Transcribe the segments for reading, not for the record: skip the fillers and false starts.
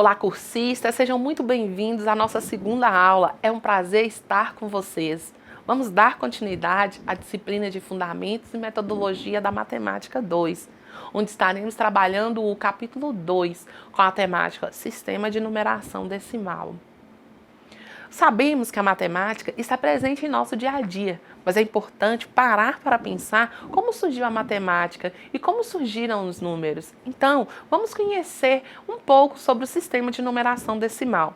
Olá, cursistas, sejam muito bem-vindos à nossa segunda aula. É um prazer estar com vocês. Vamos dar continuidade à disciplina de Fundamentos e Metodologia da Matemática 2, onde estaremos trabalhando o capítulo 2, com a temática Sistema de Numeração Decimal. Sabemos que a matemática está presente em nosso dia a dia, mas é importante parar para pensar como surgiu a matemática e como surgiram os números. Então, vamos conhecer um pouco sobre o sistema de numeração decimal.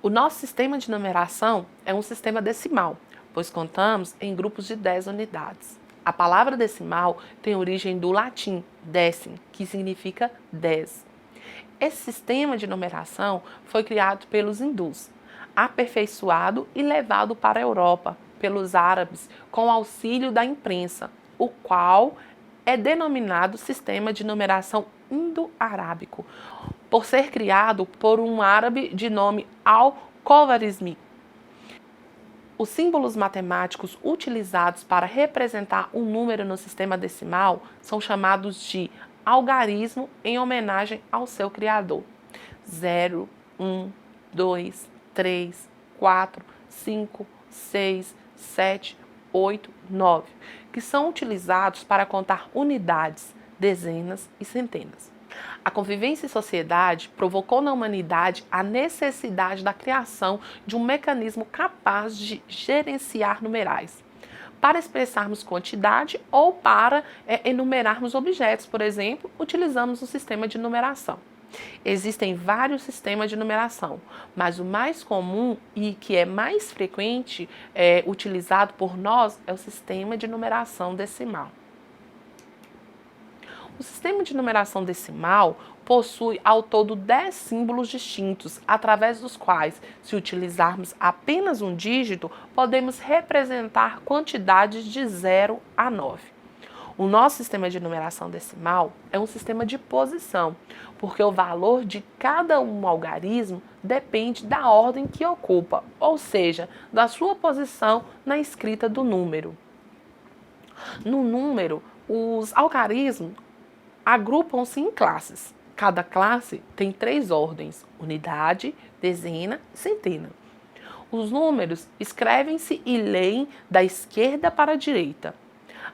O nosso sistema de numeração é um sistema decimal, pois contamos em grupos de 10 unidades. A palavra decimal tem origem do latim decim, que significa 10. Esse sistema de numeração foi criado pelos hindus, aperfeiçoado e levado para a Europa pelos árabes com auxílio da imprensa, o qual é denominado Sistema de Numeração Indo-Arábico, por ser criado por um árabe de nome Al-Khwarizmi. Os símbolos matemáticos utilizados para representar um número no sistema decimal são chamados de algarismo em homenagem ao seu criador. 0, 1, 2, 3, 4, 5, 6, 7, 8, 9, que são utilizados para contar unidades, dezenas e centenas. A convivência em sociedade provocou na humanidade a necessidade da criação de um mecanismo capaz de gerenciar numerais, para expressarmos quantidade ou para enumerarmos objetos, por exemplo, utilizamos o sistema de numeração. Existem vários sistemas de numeração, mas o mais comum e que é mais frequente utilizado por nós é o sistema de numeração decimal. O sistema de numeração decimal possui ao todo 10 símbolos distintos, através dos quais, se utilizarmos apenas um dígito, podemos representar quantidades de 0 a 9. O nosso sistema de numeração decimal é um sistema de posição, porque o valor de cada um algarismo depende da ordem que ocupa, ou seja, da sua posição na escrita do número. No número, os algarismos agrupam-se em classes. Cada classe tem 3 ordens: unidade, dezena e centena. Os números escrevem-se e leem da esquerda para a direita.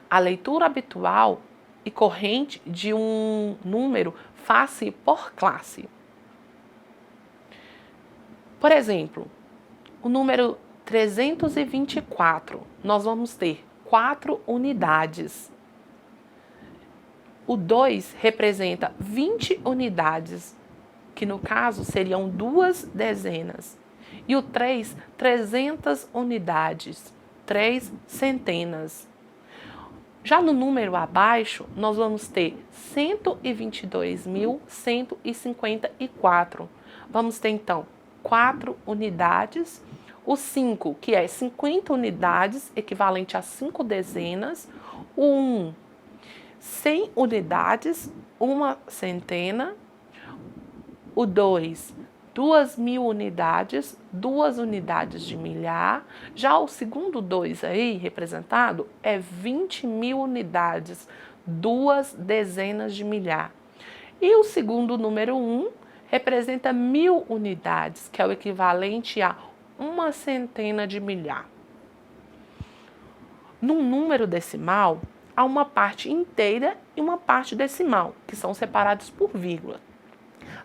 A leitura habitual e corrente de um número faz-se por classe. Por exemplo, o número 324, nós vamos ter 4 unidades. O 2 representa 20 unidades, que no caso seriam 2 dezenas. E o 3, 300 unidades, 3 centenas. Já no número abaixo, nós vamos ter 122.154. Vamos ter, então, 4 unidades. O 5, que é 50 unidades, equivalente a 5 dezenas. O 1, 100 unidades, 1 centena. O 2, 2.000 unidades, 2 unidades de milhar. Já o segundo 2 aí, representado, é 20.000 unidades, 2 dezenas de milhar. E o segundo número 1 representa 1.000 unidades, que é o equivalente a 1 centena de milhar. Num número decimal, há uma parte inteira e uma parte decimal, que são separados por vírgula.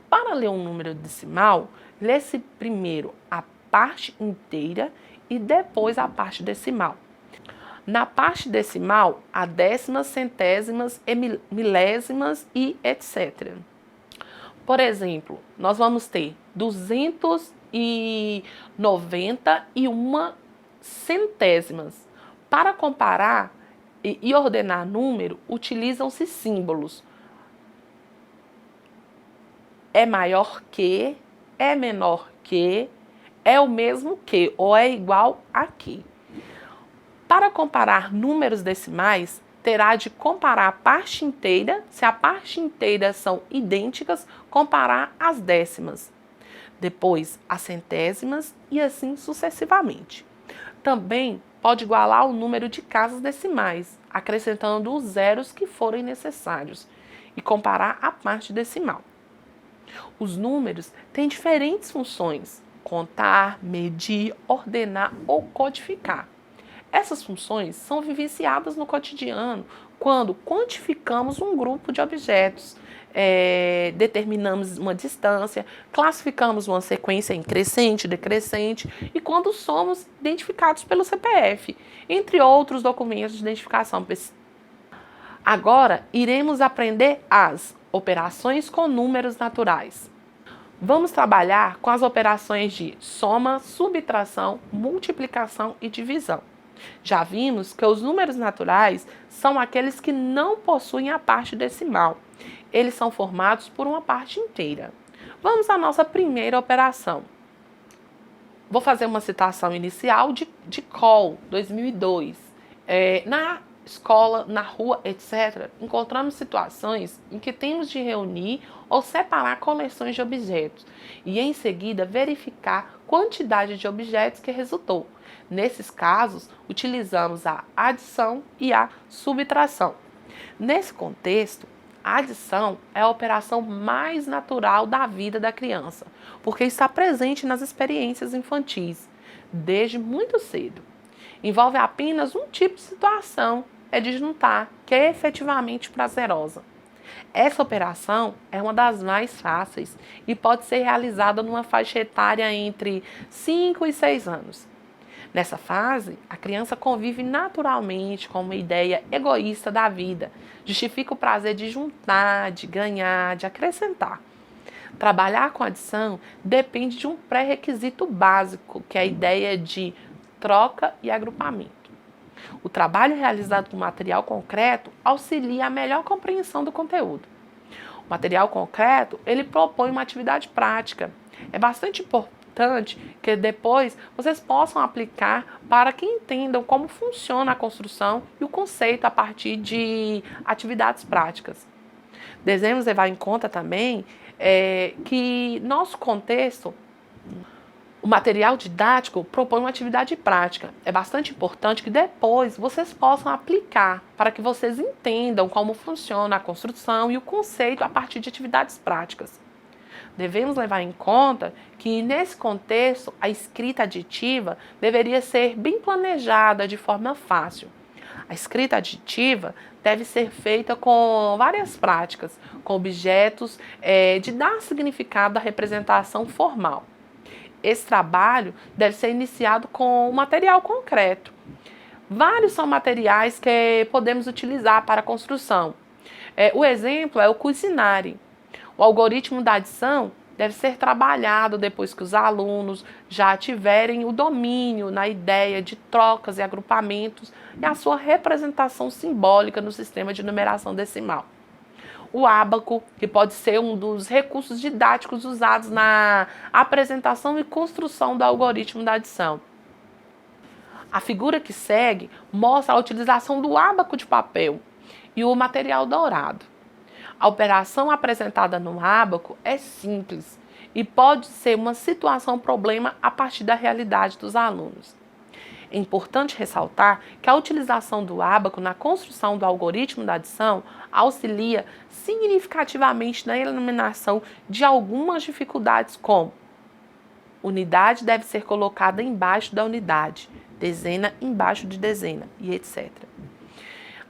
Para ler um número decimal, lê-se primeiro a parte inteira e depois a parte decimal. Na parte decimal, há décimas, centésimas, milésimas e etc. Por exemplo, nós vamos ter 291 centésimas. Para comparar e ordenar número, utilizam-se símbolos. É maior que, é menor que, é o mesmo que ou é igual a que. Para comparar números decimais, terá de comparar a parte inteira, se a parte inteira são idênticas, comparar as décimas. Depois, as centésimas e assim sucessivamente. Também pode igualar o número de casas decimais, acrescentando os zeros que forem necessários, e comparar a parte decimal. Os números têm diferentes funções: contar, medir, ordenar ou codificar. Essas funções são vivenciadas no cotidiano quando quantificamos um grupo de objetos, determinamos uma distância, classificamos uma sequência em crescente, decrescente e quando somos identificados pelo CPF, entre outros documentos de identificação. Agora, iremos aprender as operações com números naturais. Vamos trabalhar com as operações de soma, subtração, multiplicação e divisão. Já vimos que os números naturais são aqueles que não possuem a parte decimal. Eles são formados por uma parte inteira. Vamos à nossa primeira operação. Vou fazer uma citação inicial de Cole, 2002. Na escola, na rua, etc., encontramos situações em que temos de reunir ou separar coleções de objetos e, em seguida, verificar a quantidade de objetos que resultou. Nesses casos, utilizamos a adição e a subtração. Nesse contexto, a adição é a operação mais natural da vida da criança, porque está presente nas experiências infantis, desde muito cedo. Envolve apenas um tipo de situação, é de juntar, que é efetivamente prazerosa. Essa operação é uma das mais fáceis e pode ser realizada numa faixa etária entre 5 e 6 anos. Nessa fase, a criança convive naturalmente com uma ideia egoísta da vida, justifica o prazer de juntar, de ganhar, de acrescentar. Trabalhar com adição depende de um pré-requisito básico, que é a ideia de troca e agrupamento. O trabalho realizado com material concreto auxilia a melhor compreensão do conteúdo. O material concreto, ele propõe uma atividade prática. É bastante importante que depois vocês possam aplicar para que entendam como funciona a construção e o conceito a partir de atividades práticas. Devemos levar em conta também que nosso contexto, o material didático propõe uma atividade prática. É bastante importante que depois vocês possam aplicar para que vocês entendam como funciona a construção e o conceito a partir de atividades práticas. Devemos levar em conta que, nesse contexto, a escrita aditiva deveria ser bem planejada de forma fácil. A escrita aditiva deve ser feita com várias práticas, com objetos de dar significado à representação formal. Esse trabalho deve ser iniciado com um material concreto. Vários são materiais que podemos utilizar para a construção. O exemplo é o Cuisinare. O algoritmo da adição deve ser trabalhado depois que os alunos já tiverem o domínio na ideia de trocas e agrupamentos e a sua representação simbólica no sistema de numeração decimal. O ábaco, que pode ser um dos recursos didáticos usados na apresentação e construção do algoritmo da adição. A figura que segue mostra a utilização do ábaco de papel e o material dourado. A operação apresentada no ábaco é simples e pode ser uma situação-problema a partir da realidade dos alunos. É importante ressaltar que a utilização do ábaco na construção do algoritmo da adição auxilia significativamente na eliminação de algumas dificuldades, como unidade deve ser colocada embaixo da unidade, dezena embaixo de dezena e etc.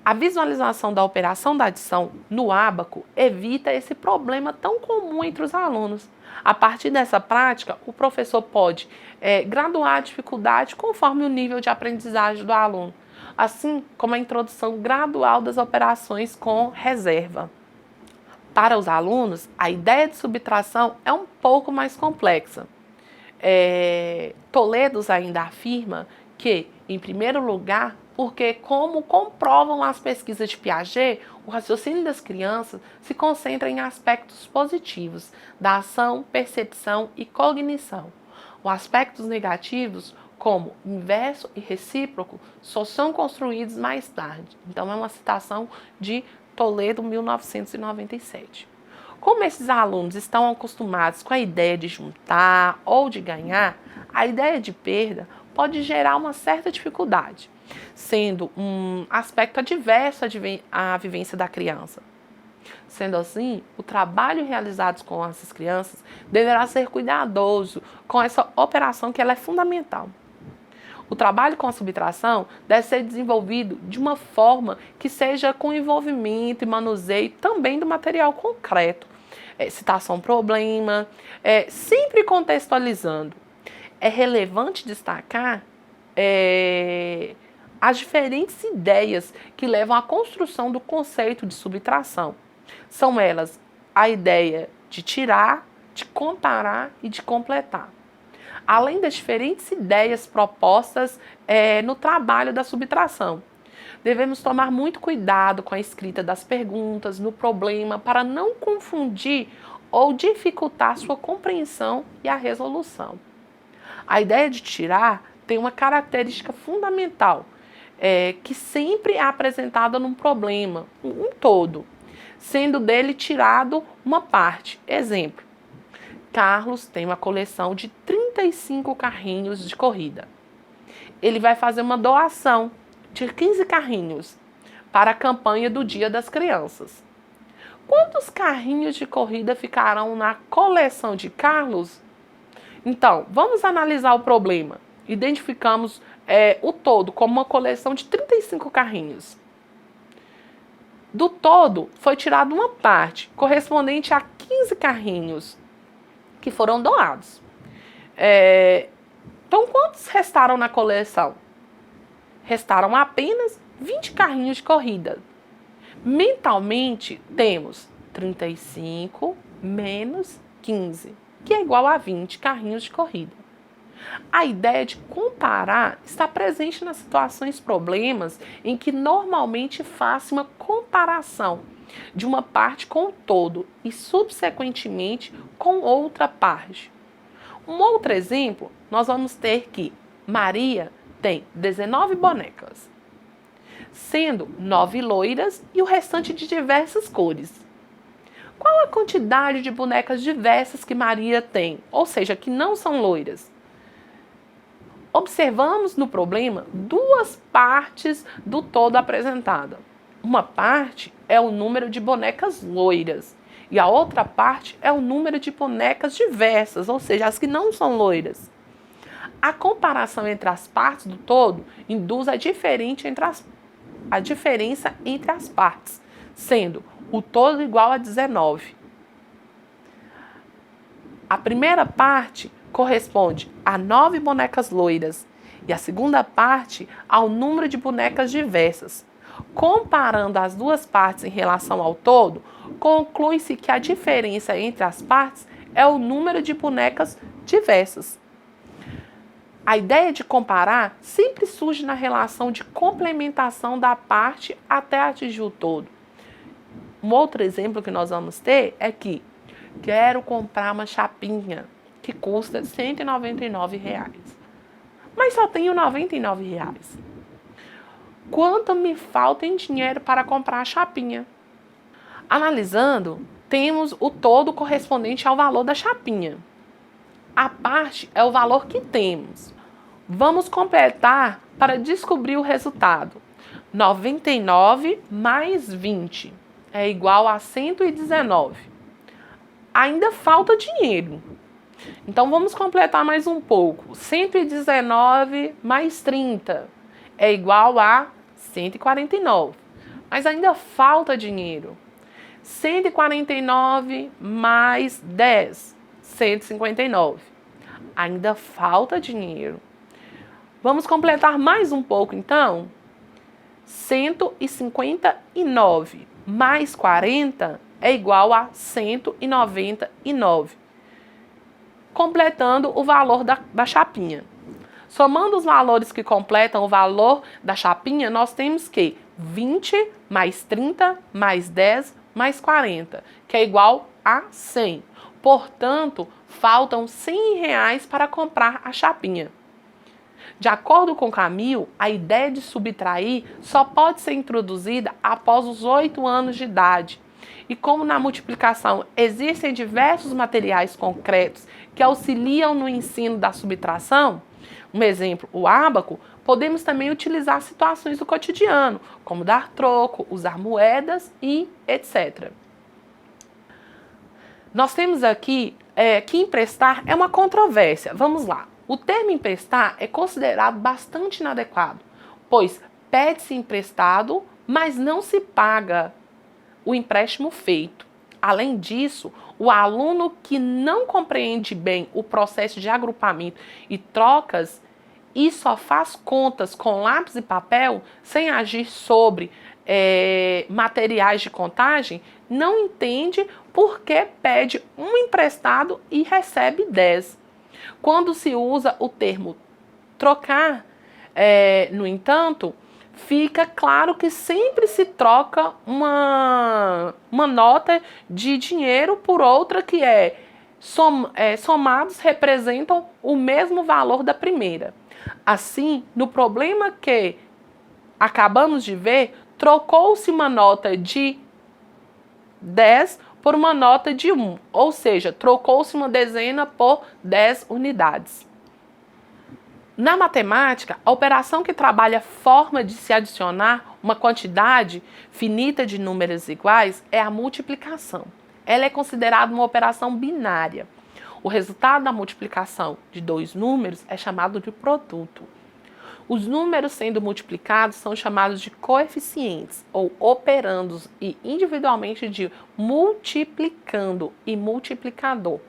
A visualização da operação da adição no ábaco evita esse problema tão comum entre os alunos. A partir dessa prática, o professor pode graduar a dificuldade conforme o nível de aprendizagem do aluno, assim como a introdução gradual das operações com reserva. Para os alunos, a ideia de subtração é um pouco mais complexa. Toledo ainda afirma que, em primeiro lugar, porque, como comprovam as pesquisas de Piaget, o raciocínio das crianças se concentra em aspectos positivos da ação, percepção e cognição. Os aspectos negativos, como inverso e recíproco, só são construídos mais tarde. Então, é uma citação de Toledo, 1997. Como esses alunos estão acostumados com a ideia de juntar ou de ganhar, a ideia de perda pode gerar uma certa dificuldade, sendo um aspecto adverso à vivência da criança. Sendo assim, o trabalho realizado com essas crianças deverá ser cuidadoso com essa operação que ela é fundamental. O trabalho com a subtração deve ser desenvolvido de uma forma que seja com envolvimento e manuseio também do material concreto. Citação problema, sempre contextualizando. É relevante destacar as diferentes ideias que levam à construção do conceito de subtração. São elas a ideia de tirar, de comparar e de completar. Além das diferentes ideias propostas no trabalho da subtração. Devemos tomar muito cuidado com a escrita das perguntas no problema para não confundir ou dificultar sua compreensão e a resolução. A ideia de tirar tem uma característica fundamental, que sempre é apresentada num problema, um todo, sendo dele tirado uma parte. Exemplo, Carlos tem uma coleção de 35 carrinhos de corrida. Ele vai fazer uma doação de 15 carrinhos para a campanha do Dia das Crianças. Quantos carrinhos de corrida ficarão na coleção de Carlos? Então, vamos analisar o problema. Identificamos o todo como uma coleção de 35 carrinhos. Do todo, foi tirada uma parte, correspondente a 15 carrinhos, que foram doados. Então, quantos restaram na coleção? Restaram apenas 20 carrinhos de corrida. Mentalmente, temos 35 menos 15, que é igual a 20 carrinhos de corrida. A ideia de comparar está presente nas situações problemas em que normalmente faz uma comparação de uma parte com o todo e, subsequentemente, com outra parte. Um outro exemplo, nós vamos ter que Maria tem 19 bonecas, sendo 9 loiras e o restante de diversas cores. Qual a quantidade de bonecas diversas que Maria tem, ou seja, que não são loiras? Observamos no problema duas partes do todo apresentada. Uma parte é o número de bonecas loiras e a outra parte é o número de bonecas diversas, ou seja, as que não são loiras. A comparação entre as partes do todo induz a diferença entre as partes, sendo o todo igual a 19. A primeira parte corresponde a 9 bonecas loiras e a segunda parte ao número de bonecas diversas. Comparando as duas partes em relação ao todo, conclui-se que a diferença entre as partes é o número de bonecas diversas. A ideia de comparar sempre surge na relação de complementação da parte até atingir o todo. Um outro exemplo que nós vamos ter é que quero comprar uma chapinha que custa R$ 199, mas só tenho R$ 99. Quanto me falta em dinheiro para comprar a chapinha? Analisando, temos o todo correspondente ao valor da chapinha. A parte é o valor que temos. Vamos completar para descobrir o resultado. 99 mais 20 é igual a 119. Ainda falta dinheiro. Então, vamos completar mais um pouco. 119 mais 30 é igual a 149. Mas ainda falta dinheiro. 149 mais 10, 159. Ainda falta dinheiro. Vamos completar mais um pouco, então? 159 mais 40 é igual a 199. Completando o valor da chapinha. Somando os valores que completam o valor da chapinha, nós temos que 20 mais 30 mais 10 mais 40, que é igual a 100. Portanto, faltam R$ 100 para comprar a chapinha. De acordo com Camille, a ideia de subtrair só pode ser introduzida após os 8 anos de idade. E como na multiplicação existem diversos materiais concretos que auxiliam no ensino da subtração, um exemplo, o ábaco, podemos também utilizar situações do cotidiano, como dar troco, usar moedas e etc. Nós temos aqui que emprestar é uma controvérsia. Vamos lá. O termo emprestar é considerado bastante inadequado, pois pede-se emprestado, mas não se paga o empréstimo feito. Além disso, o aluno que não compreende bem o processo de agrupamento e trocas e só faz contas com lápis e papel, sem agir sobre materiais de contagem, não entende por que pede um emprestado e recebe 10. Quando se usa o termo trocar, no entanto, fica claro que sempre se troca uma nota de dinheiro por outra que somados representam o mesmo valor da primeira. Assim, no problema que acabamos de ver, trocou-se uma nota de 10 por uma nota de 1, ou seja, trocou-se uma dezena por 10 unidades. Na matemática, a operação que trabalha a forma de se adicionar uma quantidade finita de números iguais é a multiplicação. Ela é considerada uma operação binária. O resultado da multiplicação de dois números é chamado de produto. Os números sendo multiplicados são chamados de coeficientes ou operandos e individualmente de multiplicando e multiplicador.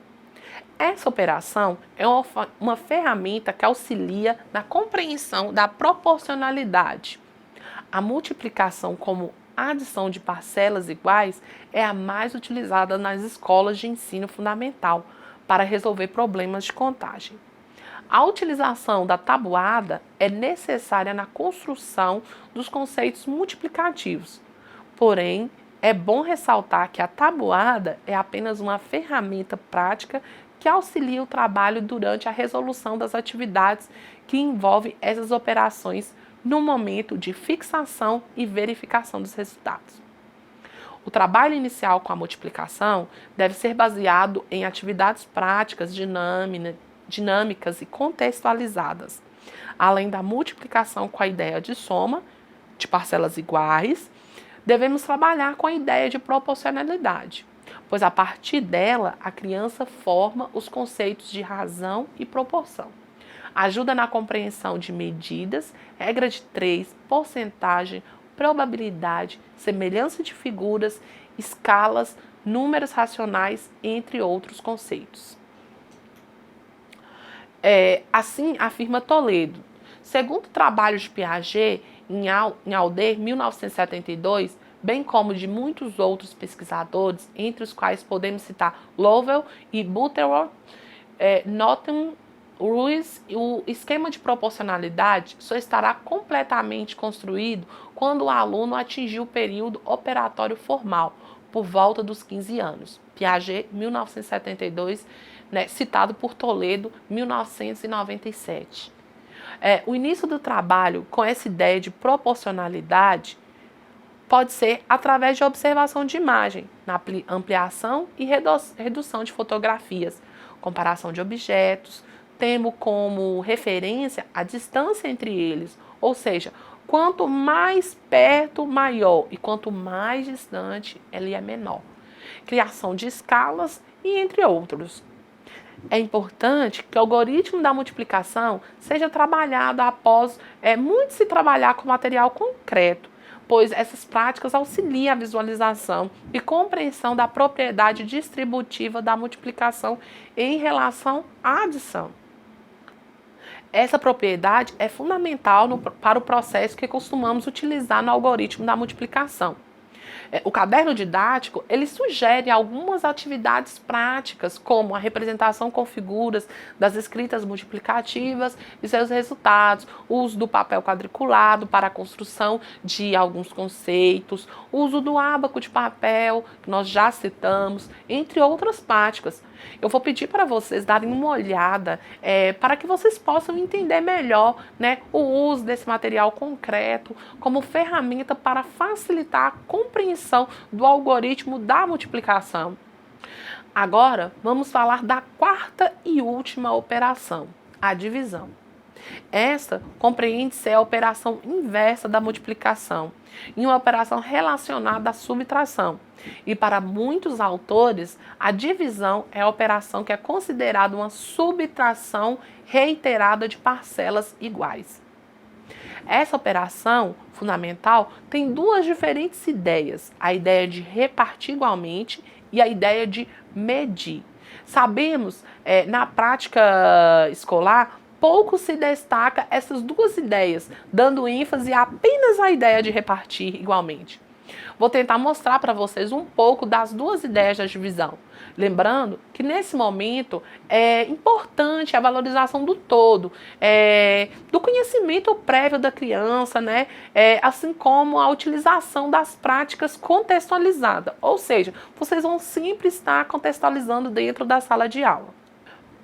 Essa operação é uma ferramenta que auxilia na compreensão da proporcionalidade. A multiplicação como adição de parcelas iguais é a mais utilizada nas escolas de ensino fundamental para resolver problemas de contagem. A utilização da tabuada é necessária na construção dos conceitos multiplicativos. Porém, é bom ressaltar que a tabuada é apenas uma ferramenta prática que auxilia o trabalho durante a resolução das atividades que envolvem essas operações no momento de fixação e verificação dos resultados. O trabalho inicial com a multiplicação deve ser baseado em atividades práticas dinâmicas e contextualizadas, além da multiplicação com a ideia de soma de parcelas iguais. Devemos trabalhar com a ideia de proporcionalidade, pois a partir dela a criança forma os conceitos de razão e proporção. Ajuda na compreensão de medidas, regra de 3, porcentagem, probabilidade, semelhança de figuras, escalas, números racionais, entre outros conceitos. Assim afirma Toledo. Segundo o trabalho de Piaget, em Alder, 1972, bem como de muitos outros pesquisadores, entre os quais podemos citar Lovell e Butterworth, Norton, Ruiz, o esquema de proporcionalidade só estará completamente construído quando o aluno atingir o período operatório formal, por volta dos 15 anos. Piaget, 1972, citado por Toledo, 1997. O início do trabalho com essa ideia de proporcionalidade pode ser através de observação de imagem, na ampliação e redução de fotografias, comparação de objetos, tendo como referência a distância entre eles, ou seja, quanto mais perto, maior, e quanto mais distante, ele é menor. Criação de escalas e entre outros. É importante que o algoritmo da multiplicação seja trabalhado após muito se trabalhar com material concreto, pois essas práticas auxiliam a visualização e compreensão da propriedade distributiva da multiplicação em relação à adição. Essa propriedade é fundamental para o processo que costumamos utilizar no algoritmo da multiplicação. O caderno didático, ele sugere algumas atividades práticas, como a representação com figuras das escritas multiplicativas e seus resultados, o uso do papel quadriculado para a construção de alguns conceitos, o uso do ábaco de papel, que nós já citamos, entre outras práticas. Eu vou pedir para vocês darem uma olhada para que vocês possam entender melhor, o uso desse material concreto como ferramenta para facilitar a compreensão do algoritmo da multiplicação. Agora, vamos falar da quarta e última operação, a divisão. Esta compreende-se a operação inversa da multiplicação e uma operação relacionada à subtração. E para muitos autores, a divisão é a operação que é considerada uma subtração reiterada de parcelas iguais. Essa operação fundamental tem duas diferentes ideias: a ideia de repartir igualmente e a ideia de medir. Sabemos, na prática escolar, pouco se destaca essas duas ideias, dando ênfase apenas à ideia de repartir igualmente. Vou tentar mostrar para vocês um pouco das duas ideias da divisão. Lembrando que nesse momento é importante a valorização do todo, do conhecimento prévio da criança, né? Assim como a utilização das práticas contextualizadas. Ou seja, vocês vão sempre estar contextualizando dentro da sala de aula.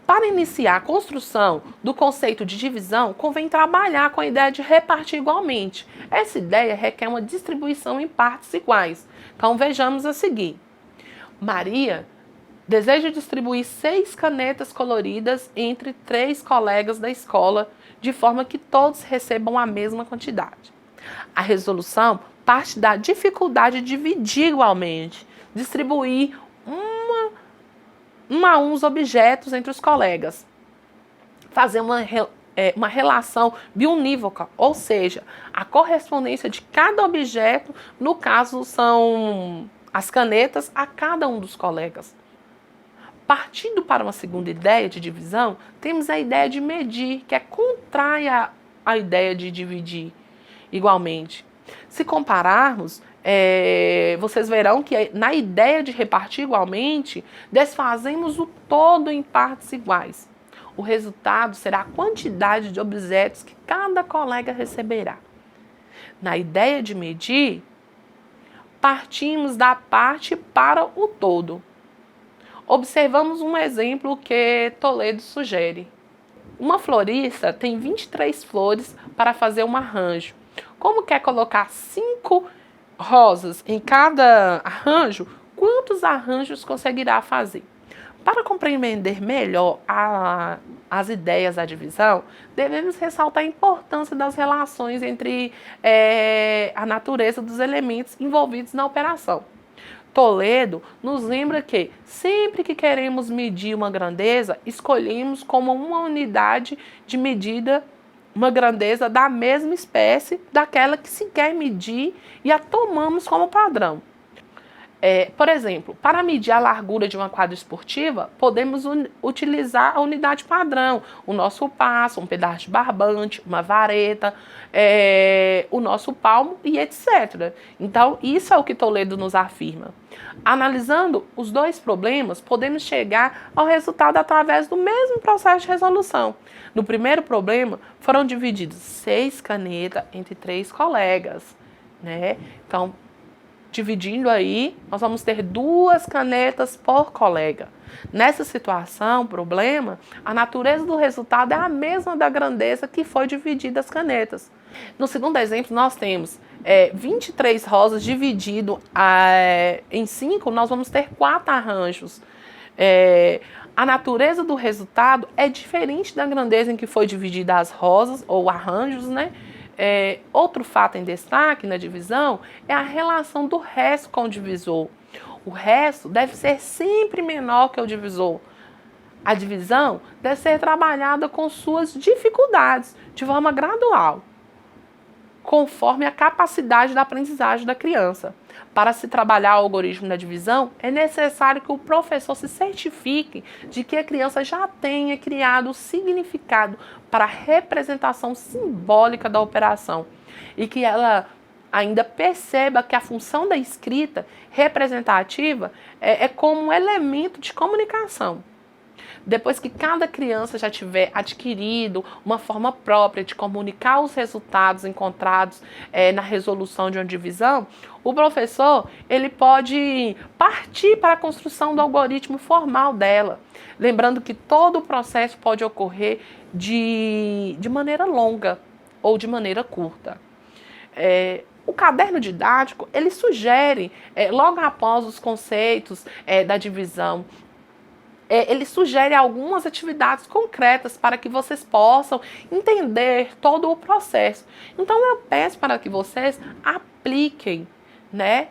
Para iniciar a construção do conceito de divisão, convém trabalhar com a ideia de repartir igualmente. Essa ideia requer uma distribuição em partes iguais. Então vejamos a seguir. Maria deseja distribuir 6 canetas coloridas entre 3 colegas da escola, de forma que todos recebam a mesma quantidade. A resolução parte da dificuldade de dividir igualmente, distribuir um a um os objetos entre os colegas. Fazer uma relação biunívoca, ou seja, a correspondência de cada objeto, no caso são as canetas, a cada um dos colegas. Partindo para uma segunda ideia de divisão, temos a ideia de medir, que é contrária à ideia de dividir igualmente. Se compararmos, vocês verão que na ideia de repartir igualmente, desfazemos o todo em partes iguais. O resultado será a quantidade de objetos que cada colega receberá. Na ideia de medir, partimos da parte para o todo. Observamos um exemplo que Toledo sugere. Uma florista tem 23 flores para fazer um arranjo. Como quer colocar 5 rosas em cada arranjo, quantos arranjos conseguirá fazer? Para compreender melhor as ideias da divisão, devemos ressaltar a importância das relações entre a natureza dos elementos envolvidos na operação. Toledo nos lembra que, sempre que queremos medir uma grandeza, escolhemos como uma unidade de medida uma grandeza da mesma espécie daquela que se quer medir e a tomamos como padrão. Por exemplo, para medir a largura de uma quadra esportiva, podemos utilizar a unidade padrão, o nosso passo, um pedaço de barbante, uma vareta, o nosso palmo e etc. Então, isso é o que Toledo nos afirma. Analisando os dois problemas, podemos chegar ao resultado através do mesmo processo de resolução. No primeiro problema, foram divididos 6 canetas entre 3 colegas, né? Então, dividindo aí, nós vamos ter 2 canetas por colega. Nessa situação, problema, a natureza do resultado é a mesma da grandeza que foi dividida as canetas. No segundo exemplo, nós temos 23 rosas dividido em 5, nós vamos ter 4 arranjos. A natureza do resultado é diferente da grandeza em que foi dividida as rosas ou arranjos, né? Outro fato em destaque na divisão é a relação do resto com o divisor. O resto deve ser sempre menor que o divisor. A divisão deve ser trabalhada com suas dificuldades, de forma gradual, conforme a capacidade da aprendizagem da criança. Para se trabalhar o algoritmo da divisão, é necessário que o professor se certifique de que a criança já tenha criado o significado para a representação simbólica da operação e que ela ainda perceba que a função da escrita representativa é como um elemento de comunicação. Depois que cada criança já tiver adquirido uma forma própria de comunicar os resultados encontrados na resolução de uma divisão, o professor ele pode partir para a construção do algoritmo formal dela. Lembrando que todo o processo pode ocorrer de maneira longa ou de maneira curta. O caderno didático ele sugere, logo após os conceitos da divisão, ele sugere algumas atividades concretas para que vocês possam entender todo o processo. Então, eu peço para que vocês apliquem, né,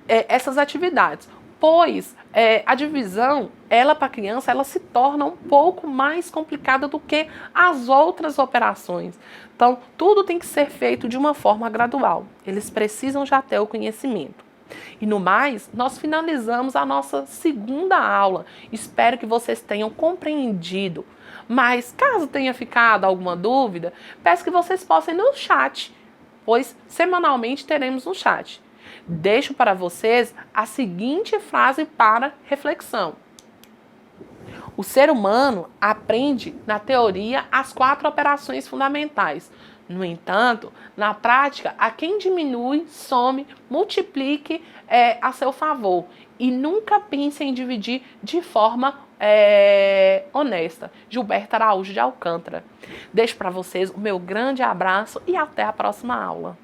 essas atividades, pois a divisão, ela para a criança, ela se torna um pouco mais complicada do que as outras operações. Então, tudo tem que ser feito de uma forma gradual. Eles precisam já ter o conhecimento. E no mais, nós finalizamos a nossa segunda aula. Espero que vocês tenham compreendido. Mas caso tenha ficado alguma dúvida, peço que vocês possam ir no chat, pois semanalmente teremos um chat. Deixo para vocês a seguinte frase para reflexão. O ser humano aprende, na teoria, as 4 operações fundamentais. No entanto, na prática, a quem diminui, some, multiplique a seu favor. E nunca pense em dividir de forma honesta. Gilberto Araújo de Alcântara. Deixo para vocês o meu grande abraço e até a próxima aula.